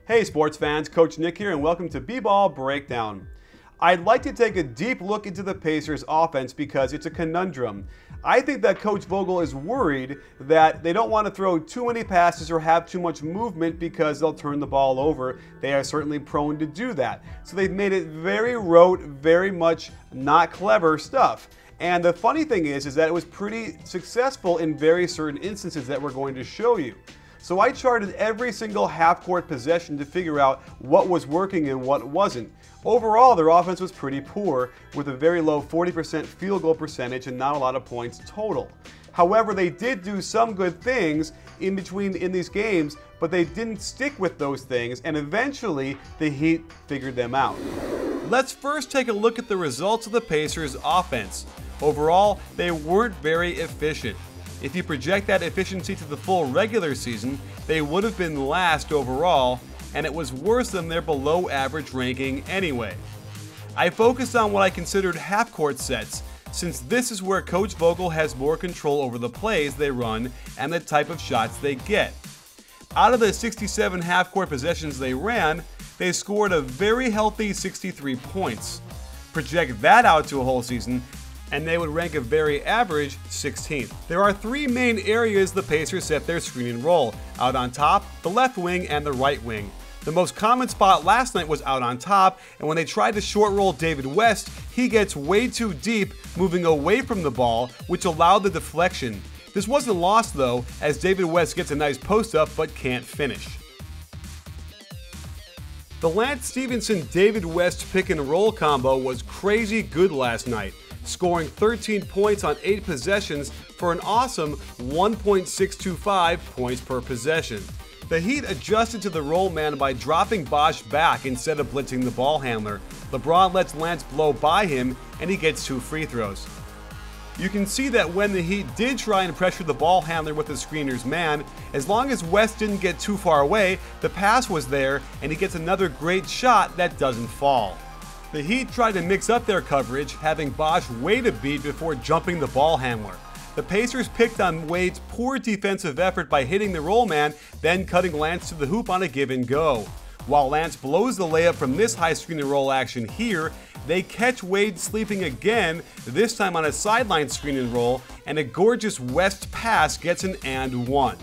Hey sports fans, Coach Nick here and welcome to B-Ball Breakdown. I'd like to take a deep look into the Pacers offense because it's a conundrum. I think that Coach Vogel is worried that they don't want to throw too many passes or have too much movement because they'll turn the ball over. They are certainly prone to do that. So they've made it very rote, very much not clever stuff. And the funny thing is that it was pretty successful in very certain instances that we're going to show you. So I charted every single half-court possession to figure out what was working and what wasn't. Overall, their offense was pretty poor, with a very low 40% field goal percentage and not a lot of points total. However, they did do some good things in these games, but they didn't stick with those things, and eventually the Heat figured them out. Let's first take a look at the results of the Pacers' offense. Overall, they weren't very efficient. If you project that efficiency to the full regular season, they would have been last overall, and it was worse than their below average ranking anyway. I focused on what I considered half-court sets, since this is where Coach Vogel has more control over the plays they run and the type of shots they get. Out of the 67 half-court possessions they ran, they scored a very healthy 63 points. Project that out to a whole season, and they would rank a very average 16th. There are three main areas the Pacers set their screen and roll: out on top, the left wing, and the right wing. The most common spot last night was out on top, and when they tried to short roll David West, he gets way too deep, moving away from the ball, which allowed the deflection. This wasn't lost though, as David West gets a nice post up but can't finish. The Lance Stephenson-David West pick and roll combo was crazy good last night, scoring 13 points on 8 possessions for an awesome 1.625 points per possession. The Heat adjusted to the roll man by dropping Bosh back instead of blitzing the ball handler. LeBron lets Lance blow by him, and he gets 2 free throws. You can see that when the Heat did try and pressure the ball handler with the screener's man, as long as West didn't get too far away, the pass was there, and he gets another great shot that doesn't fall. The Heat tried to mix up their coverage, having Bosh wait a beat before jumping the ball handler. The Pacers picked on Wade's poor defensive effort by hitting the roll man, then cutting Lance to the hoop on a give and go. While Lance blows the layup from this high screen and roll action here, they catch Wade sleeping again, this time on a sideline screen and roll, and a gorgeous West pass gets an and one.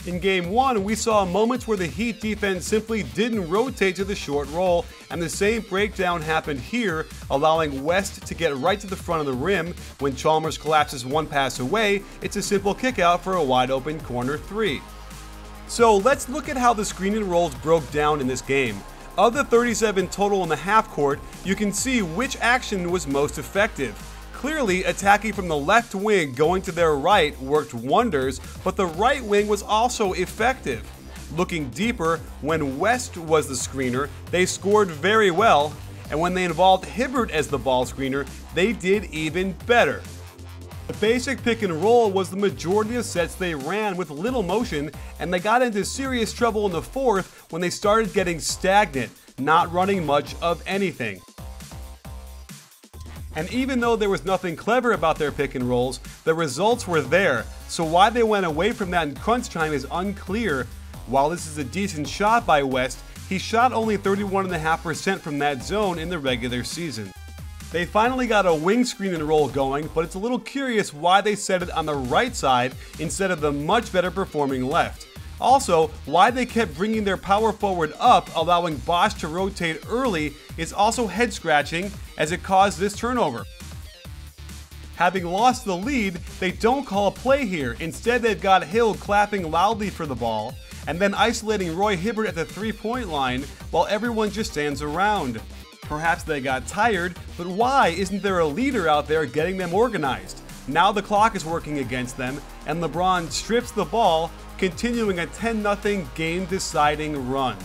In Game 1, we saw moments where the Heat defense simply didn't rotate to the short roll, and the same breakdown happened here, allowing West to get right to the front of the rim. When Chalmers collapses one pass away, it's a simple kick out for a wide open corner 3. So let's look at how the screen and rolls broke down in this game. Of the 37 total in the half court, you can see which action was most effective. Clearly, attacking from the left wing going to their right worked wonders, but the right wing was also effective. Looking deeper, when West was the screener, they scored very well, and when they involved Hibbert as the ball screener, they did even better. The basic pick and roll was the majority of sets they ran with little motion, and they got into serious trouble in the fourth when they started getting stagnant, not running much of anything. And even though there was nothing clever about their pick and rolls, the results were there, so why they went away from that in crunch time is unclear. While this is a decent shot by West, he shot only 31.5% from that zone in the regular season. They finally got a wing screen and roll going, but it's a little curious why they set it on the right side instead of the much better performing left. Also, why they kept bringing their power forward up, allowing Bosh to rotate early, is also head scratching as it caused this turnover. Having lost the lead, they don't call a play here. Instead, they've got Hill clapping loudly for the ball, and then isolating Roy Hibbert at the three-point line while everyone just stands around. Perhaps they got tired, but why isn't there a leader out there getting them organized? Now the clock is working against them, and LeBron strips the ball, continuing a 10-0 game-deciding run.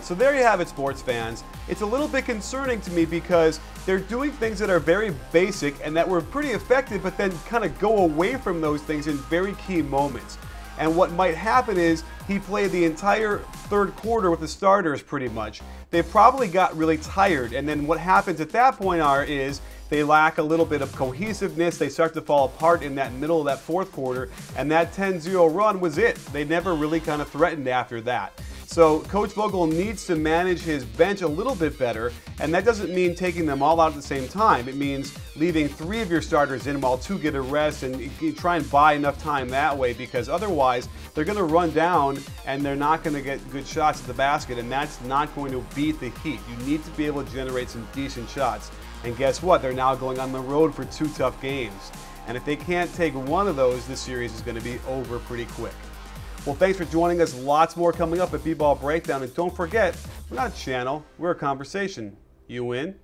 So there you have it, sports fans. It's a little bit concerning to me because they're doing things that are very basic and that were pretty effective, but then kind of go away from those things in very key moments. And what might happen is he played the entire third quarter with the starters pretty much. They probably got really tired, and then what happens at that point is they lack a little bit of cohesiveness. They start to fall apart in that middle of that fourth quarter, and that 10-0 run was it. They never really kind of threatened after that. So Coach Vogel needs to manage his bench a little bit better, and that doesn't mean taking them all out at the same time. It means leaving 3 of your starters in while 2 get a rest, and you try and buy enough time that way, because otherwise they're going to run down and they're not going to get good shots at the basket, and that's not going to beat the Heat. You need to be able to generate some decent shots. And guess what? They're now going on the road for 2 tough games. And if they can't take one of those, this series is going to be over pretty quick. Well, thanks for joining us. Lots more coming up at B-Ball Breakdown. And don't forget, we're not a channel, we're a conversation. You in?